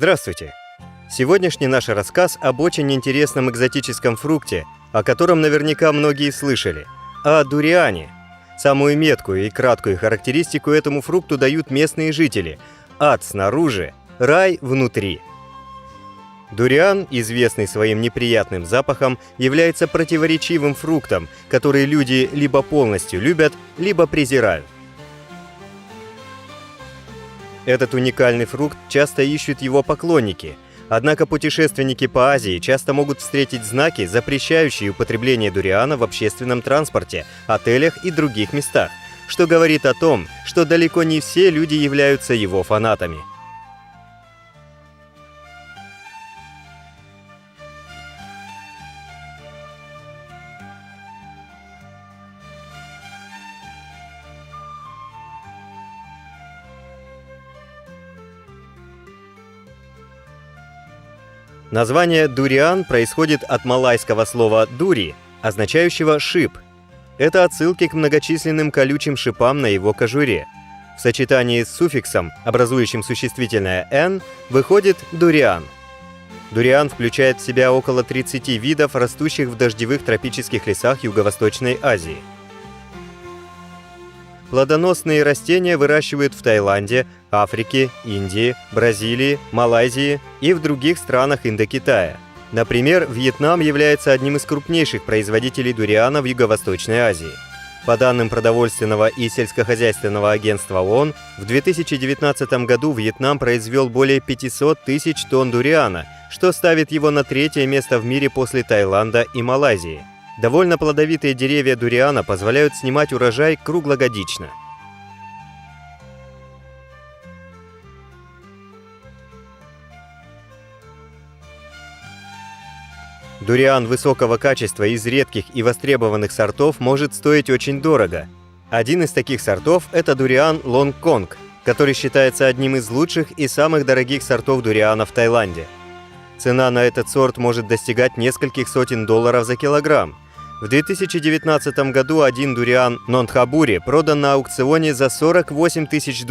Здравствуйте! Сегодняшний наш рассказ об очень интересном экзотическом фрукте, о котором наверняка многие слышали, о дуриане. Самую меткую и краткую характеристику этому фрукту дают местные жители: ад снаружи, рай внутри. Дуриан, известный своим неприятным запахом, является противоречивым фруктом, который люди либо полностью любят, либо презирают. Этот уникальный фрукт часто ищут его поклонники, однако путешественники по Азии часто могут встретить знаки, запрещающие употребление дуриана в общественном транспорте, отелях и других местах, что говорит о том, что далеко не все люди являются его фанатами. Название дуриан происходит от малайского слова «дури», означающего «шип». Это отсылки к многочисленным колючим шипам на его кожуре. В сочетании с суффиксом, образующим существительное «н», выходит дуриан. Дуриан включает в себя около 30 видов, растущих в дождевых тропических лесах Юго-Восточной Азии. Плодоносные растения выращивают в Таиланде, Африке, Индии, Бразилии, Малайзии и в других странах Индокитая. Например, Вьетнам является одним из крупнейших производителей дуриана в Юго-Восточной Азии. По данным Продовольственного и сельскохозяйственного агентства ООН, в 2019 году Вьетнам произвел более 500 тысяч тонн дуриана, что ставит его на 3-е место в мире после Таиланда и Малайзии. Довольно плодовитые деревья дуриана позволяют снимать урожай круглогодично. Дуриан высокого качества из редких и востребованных сортов может стоить очень дорого. Один из таких сортов – это дуриан Лонгконг, который считается одним из лучших и самых дорогих сортов дуриана в Таиланде. Цена на этот сорт может достигать нескольких сотен долларов за килограмм. В 2019 году один дуриан Ноnthaburi продан на аукционе за $48 тысяч.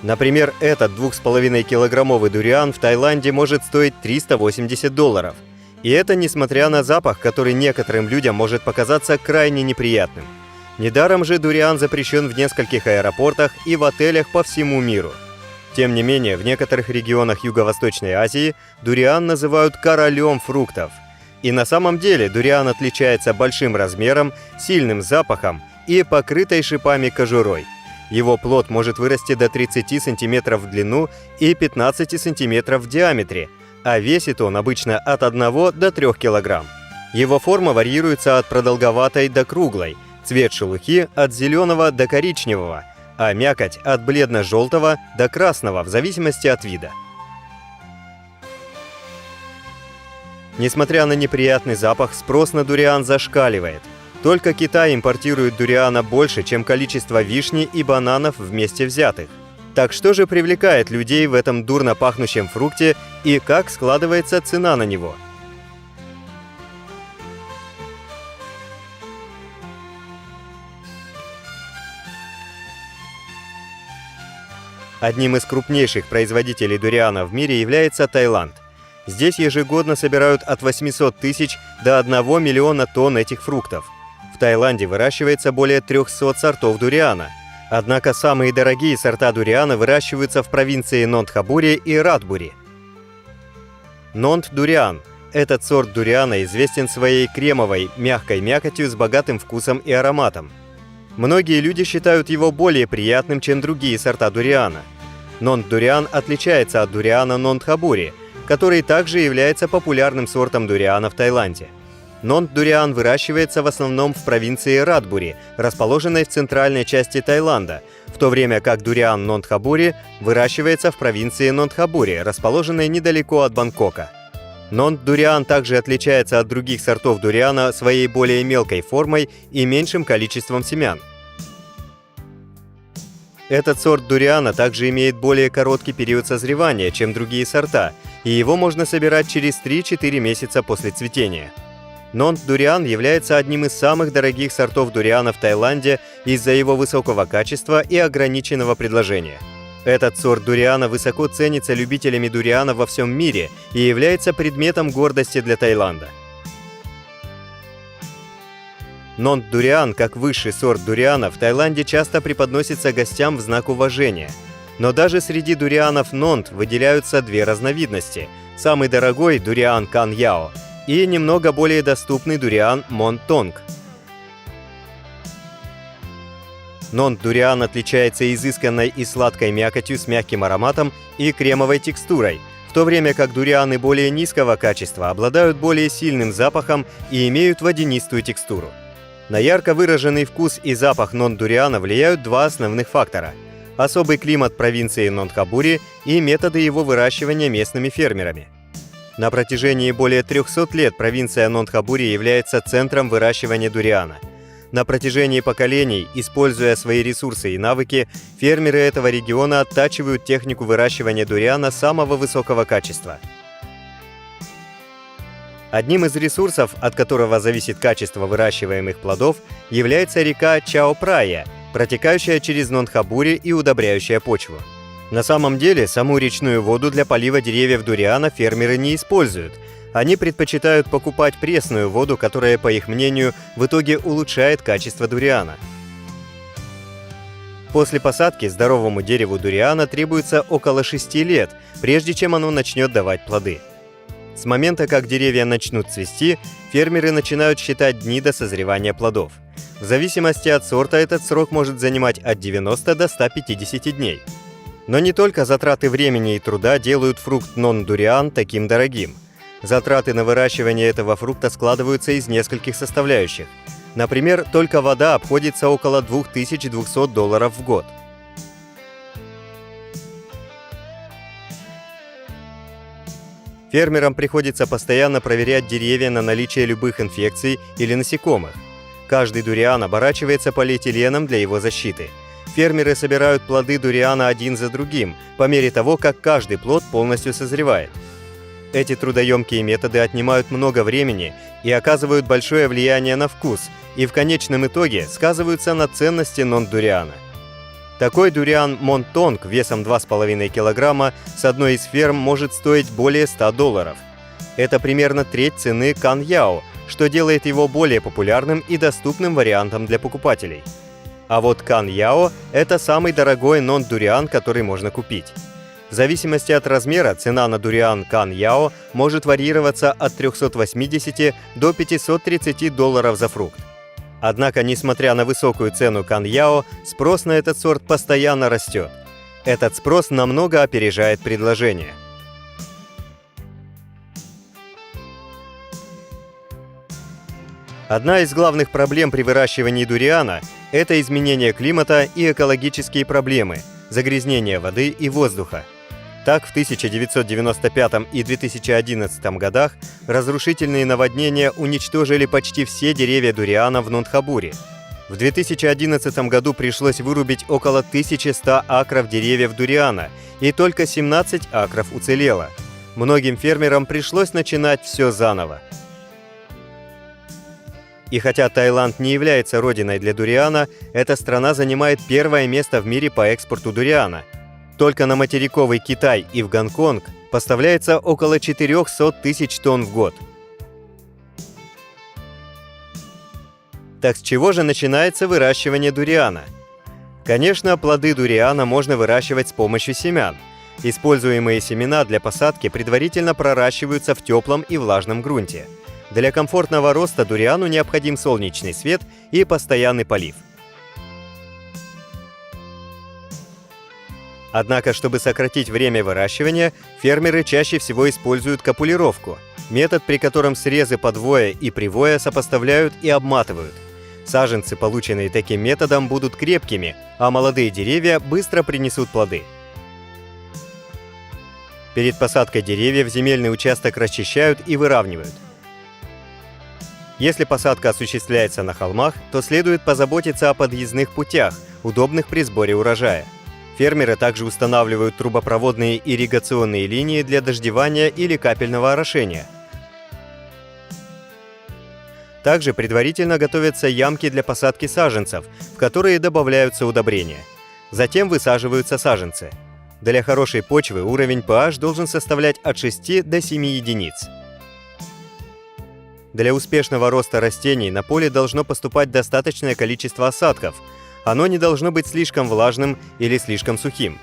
Например, этот 2,5-килограммовый дуриан в Таиланде может стоить $380. И это несмотря на запах, который некоторым людям может показаться крайне неприятным. Недаром же дуриан запрещен в нескольких аэропортах и в отелях по всему миру. Тем не менее, в некоторых регионах Юго-Восточной Азии дуриан называют королем фруктов. И на самом деле дуриан отличается большим размером, сильным запахом и покрытой шипами кожурой. Его плод может вырасти до 30 см в длину и 15 см в диаметре, а весит он обычно от 1 до 3 кг. Его форма варьируется от продолговатой до круглой, цвет шелухи от зеленого до коричневого, а мякоть от бледно-желтого до красного в зависимости от вида. Несмотря на неприятный запах, спрос на дуриан зашкаливает. Только Китай импортирует дуриана больше, чем количество вишни и бананов вместе взятых. Так что же привлекает людей в этом дурно пахнущем фрукте и как складывается цена на него? Одним из крупнейших производителей дуриана в мире является Таиланд. Здесь ежегодно собирают от 800 тысяч до 1 миллиона тонн этих фруктов. В Таиланде выращивается более 300 сортов дуриана. Однако самые дорогие сорта дуриана выращиваются в провинции Ноnthaburi и Радбури. Нонт-дуриан. Этот сорт дуриана известен своей кремовой, мягкой мякотью с богатым вкусом и ароматом. Многие люди считают его более приятным, чем другие сорта дуриана. Нонт-дуриан отличается от дуриана Ноnthaburi, который также является популярным сортом дуриана в Таиланде. Нонт-дуриан выращивается в основном в провинции Радбури, расположенной в центральной части Таиланда, в то время как дуриан Ноnthaburi выращивается в провинции Ноnthaburi, расположенной недалеко от Бангкока. Нонт-дуриан также отличается от других сортов дуриана своей более мелкой формой и меньшим количеством семян. Этот сорт дуриана также имеет более короткий период созревания, чем другие сорта, и его можно собирать через 3-4 месяца после цветения. Нонт дуриан является одним из самых дорогих сортов дуриана в Таиланде из-за его высокого качества и ограниченного предложения. Этот сорт дуриана высоко ценится любителями дуриана во всем мире и является предметом гордости для Таиланда. Нонт дуриан, как высший сорт дуриана, в Таиланде часто преподносится гостям в знак уважения. Но даже среди дурианов нонт выделяются две разновидности. Самый дорогой – дуриан Кан Яо и немного более доступный дуриан Мон Тонг. Нонт дуриан отличается изысканной и сладкой мякотью с мягким ароматом и кремовой текстурой, в то время как дурианы более низкого качества обладают более сильным запахом и имеют водянистую текстуру. На ярко выраженный вкус и запах нонт-дуриана влияют два основных фактора – особый климат провинции Нонтхабури и методы его выращивания местными фермерами. На протяжении более 300 лет провинция Нонтхабури является центром выращивания дуриана. На протяжении поколений, используя свои ресурсы и навыки, фермеры этого региона оттачивают технику выращивания дуриана самого высокого качества. Одним из ресурсов, от которого зависит качество выращиваемых плодов, является река Чао-Прая, протекающая через Нонтхабури и удобряющая почву. На самом деле, саму речную воду для полива деревьев дуриана фермеры не используют. Они предпочитают покупать пресную воду, которая, по их мнению, в итоге улучшает качество дуриана. После посадки здоровому дереву дуриана требуется около 6 лет, прежде чем оно начнет давать плоды. С момента, как деревья начнут цвести, фермеры начинают считать дни до созревания плодов. В зависимости от сорта этот срок может занимать от 90 до 150 дней. Но не только затраты времени и труда делают фрукт нон-дуриан таким дорогим. Затраты на выращивание этого фрукта складываются из нескольких составляющих. Например, только вода обходится около $2200 в год. Фермерам приходится постоянно проверять деревья на наличие любых инфекций или насекомых. Каждый дуриан оборачивается полиэтиленом для его защиты. Фермеры собирают плоды дуриана один за другим, по мере того, как каждый плод полностью созревает. Эти трудоемкие методы отнимают много времени и оказывают большое влияние на вкус, и в конечном итоге сказываются на ценности нон-дуриана. Такой дуриан Мон Тонг весом 2,5 кг с одной из ферм может стоить более $100. Это примерно треть цены Кан Яо, что делает его более популярным и доступным вариантом для покупателей. А вот Кан Яо – это самый дорогой нон-дуриан, который можно купить. В зависимости от размера цена на дуриан Кан Яо может варьироваться от $380 до $530 за фрукт. Однако, несмотря на высокую цену Кан Яо, спрос на этот сорт постоянно растет. Этот спрос намного опережает предложение. Одна из главных проблем при выращивании дуриана – это изменение климата и экологические проблемы, загрязнение воды и воздуха. Так, в 1995 и 2011 годах разрушительные наводнения уничтожили почти все деревья дуриана в Нонтхабури. В 2011 году пришлось вырубить около 1100 акров деревьев дуриана, и только 17 акров уцелело. Многим фермерам пришлось начинать все заново. И хотя Таиланд не является родиной для дуриана, эта страна занимает первое место в мире по экспорту дуриана. Только на материковый Китай и в Гонконг поставляется около 400 тысяч тонн в год. Так с чего же начинается выращивание дуриана? Конечно, плоды дуриана можно выращивать с помощью семян. Используемые семена для посадки предварительно проращиваются в теплом и влажном грунте. Для комфортного роста дуриану необходим солнечный свет и постоянный полив. Однако, чтобы сократить время выращивания, фермеры чаще всего используют копулировку – метод, при котором срезы подвоя и привоя сопоставляют и обматывают. Саженцы, полученные таким методом, будут крепкими, а молодые деревья быстро принесут плоды. Перед посадкой деревьев земельный участок расчищают и выравнивают. Если посадка осуществляется на холмах, то следует позаботиться о подъездных путях, удобных при сборе урожая. Фермеры также устанавливают трубопроводные ирригационные линии для дождевания или капельного орошения. Также предварительно готовятся ямки для посадки саженцев, в которые добавляются удобрения. Затем высаживаются саженцы. Для хорошей почвы уровень pH должен составлять от 6 до 7 единиц. Для успешного роста растений на поле должно поступать достаточное количество осадков. Оно не должно быть слишком влажным или слишком сухим.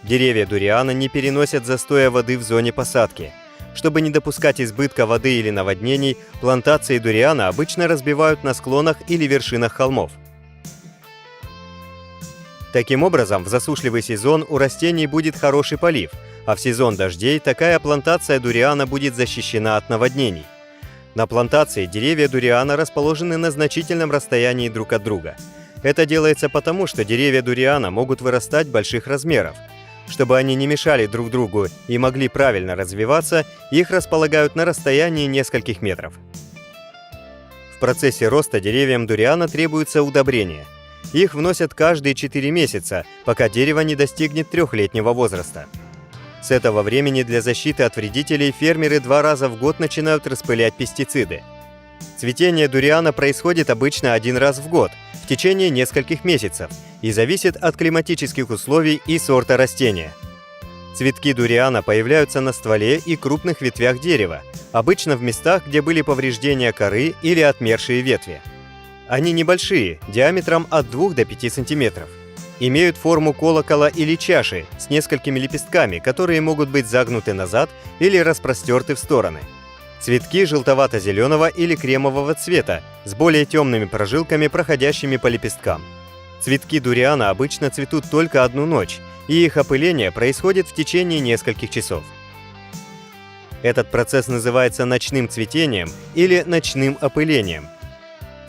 Деревья дуриана не переносят застоя воды в зоне посадки. Чтобы не допускать избытка воды или наводнений, плантации дуриана обычно разбивают на склонах или вершинах холмов. Таким образом, в засушливый сезон у растений будет хороший полив, а в сезон дождей такая плантация дуриана будет защищена от наводнений. На плантации деревья дуриана расположены на значительном расстоянии друг от друга. Это делается потому, что деревья дуриана могут вырастать больших размеров. Чтобы они не мешали друг другу и могли правильно развиваться, их располагают на расстоянии нескольких метров. В процессе роста деревьям дуриана требуются удобрения. Их вносят каждые 4 месяца, пока дерево не достигнет 3-летнего возраста. С этого времени для защиты от вредителей фермеры 2 раза в год начинают распылять пестициды. Цветение дуриана происходит обычно 1 раз в год, в течение нескольких месяцев, и зависит от климатических условий и сорта растения. Цветки дуриана появляются на стволе и крупных ветвях дерева, обычно в местах, где были повреждения коры или отмершие ветви. Они небольшие, диаметром от 2 до 5 см. Имеют форму колокола или чаши с несколькими лепестками, которые могут быть загнуты назад или распростерты в стороны. Цветки желтовато-зеленого или кремового цвета с более темными прожилками, проходящими по лепесткам. Цветки дуриана обычно цветут только 1 ночь, и их опыление происходит в течение нескольких часов. Этот процесс называется ночным цветением или ночным опылением.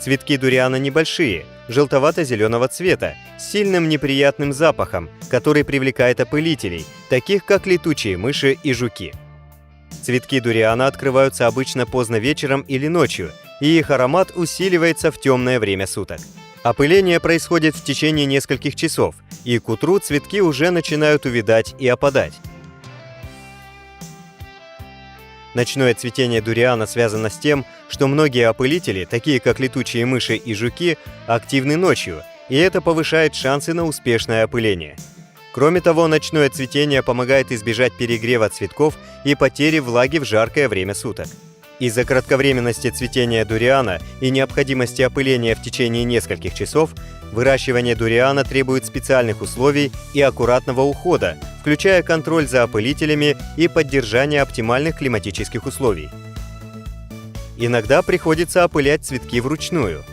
Цветки дуриана небольшие, желтовато-зеленого цвета, с сильным неприятным запахом, который привлекает опылителей, таких как летучие мыши и жуки. Цветки дуриана открываются обычно поздно вечером или ночью, и их аромат усиливается в темное время суток. Опыление происходит в течение нескольких часов, и к утру цветки уже начинают увядать и опадать. Ночное цветение дуриана связано с тем, что многие опылители, такие как летучие мыши и жуки, активны ночью, и это повышает шансы на успешное опыление. Кроме того, ночное цветение помогает избежать перегрева цветков и потери влаги в жаркое время суток. Из-за кратковременности цветения дуриана и необходимости опыления в течение нескольких часов, выращивание дуриана требует специальных условий и аккуратного ухода, включая контроль за опылителями и поддержание оптимальных климатических условий. Иногда приходится опылять цветки вручную.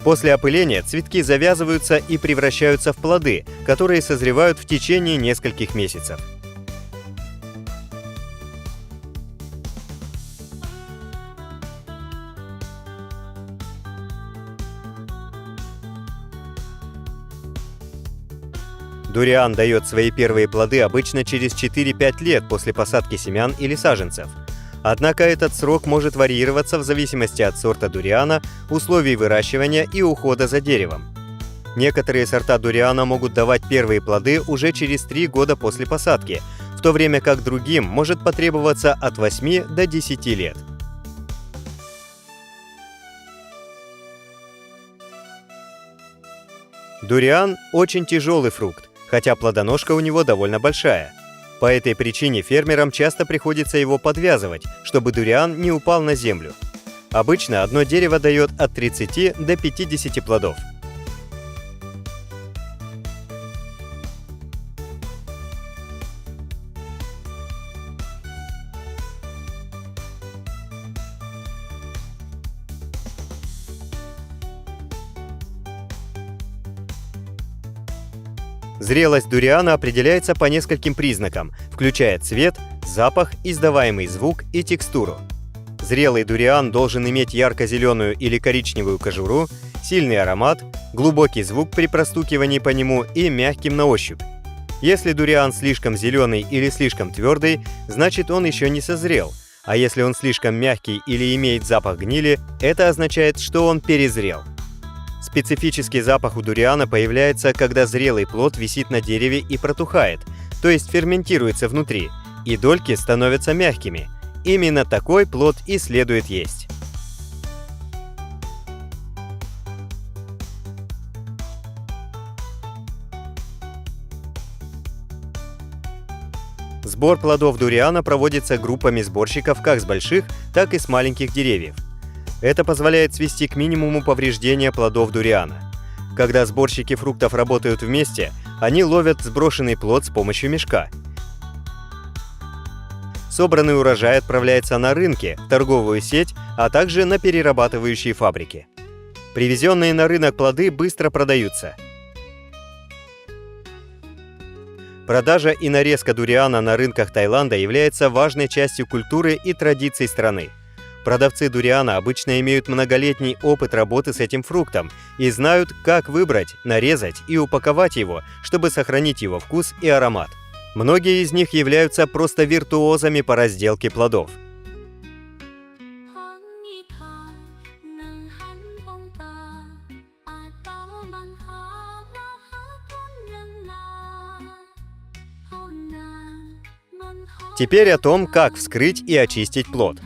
После опыления цветки завязываются и превращаются в плоды, которые созревают в течение нескольких месяцев. Дуриан дает свои первые плоды обычно через 4-5 лет после посадки семян или саженцев. Однако этот срок может варьироваться в зависимости от сорта дуриана, условий выращивания и ухода за деревом. Некоторые сорта дуриана могут давать первые плоды уже через 3 года после посадки, в то время как другим может потребоваться от 8 до 10 лет. Дуриан – очень тяжелый фрукт, хотя плодоножка у него довольно большая. По этой причине фермерам часто приходится его подвязывать, чтобы дуриан не упал на землю. Обычно одно дерево дает от 30 до 50 плодов. Зрелость дуриана определяется по нескольким признакам, включая цвет, запах, издаваемый звук и текстуру. Зрелый дуриан должен иметь ярко-зеленую или коричневую кожуру, сильный аромат, глубокий звук при простукивании по нему и мягким на ощупь. Если дуриан слишком зеленый или слишком твердый, значит он еще не созрел, а если он слишком мягкий или имеет запах гнили, это означает, что он перезрел. Специфический запах у дуриана появляется, когда зрелый плод висит на дереве и протухает, то есть ферментируется внутри, и дольки становятся мягкими. Именно такой плод и следует есть. Сбор плодов дуриана проводится группами сборщиков как с больших, так и с маленьких деревьев. Это позволяет свести к минимуму повреждения плодов дуриана. Когда сборщики фруктов работают вместе, они ловят сброшенный плод с помощью мешка. Собранный урожай отправляется на рынки, в торговую сеть, а также на перерабатывающие фабрики. Привезенные на рынок плоды быстро продаются. Продажа и нарезка дуриана на рынках Таиланда является важной частью культуры и традиций страны. Продавцы дуриана обычно имеют многолетний опыт работы с этим фруктом и знают, как выбрать, нарезать и упаковать его, чтобы сохранить его вкус и аромат. Многие из них являются просто виртуозами по разделке плодов. Теперь о том, как вскрыть и очистить плод.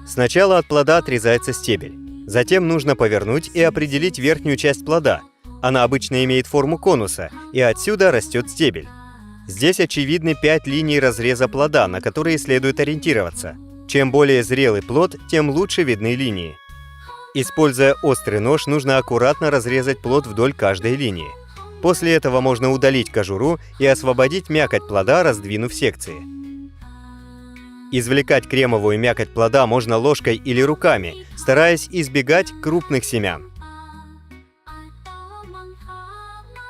Сначала от плода отрезается стебель. Затем нужно повернуть и определить верхнюю часть плода. Она обычно имеет форму конуса, и отсюда растет стебель. Здесь очевидны 5 линий разреза плода, на которые следует ориентироваться. Чем более зрелый плод, тем лучше видны линии. Используя острый нож, нужно аккуратно разрезать плод вдоль каждой линии. После этого можно удалить кожуру и освободить мякоть плода, раздвинув секции. Извлекать кремовую мякоть плода можно ложкой или руками, стараясь избегать крупных семян.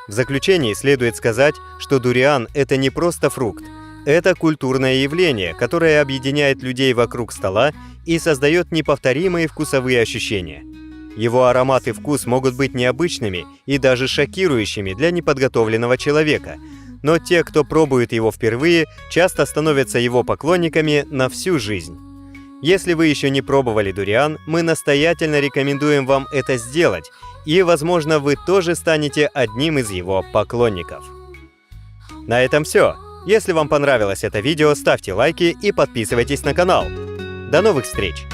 В заключении следует сказать, что дуриан – это не просто фрукт. Это культурное явление, которое объединяет людей вокруг стола и создает неповторимые вкусовые ощущения. Его аромат и вкус могут быть необычными и даже шокирующими для неподготовленного человека, но те, кто пробует его впервые, часто становятся его поклонниками на всю жизнь. Если вы еще не пробовали дуриан, мы настоятельно рекомендуем вам это сделать, и, возможно, вы тоже станете одним из его поклонников. На этом все. Если вам понравилось это видео, ставьте лайки и подписывайтесь на канал. До новых встреч!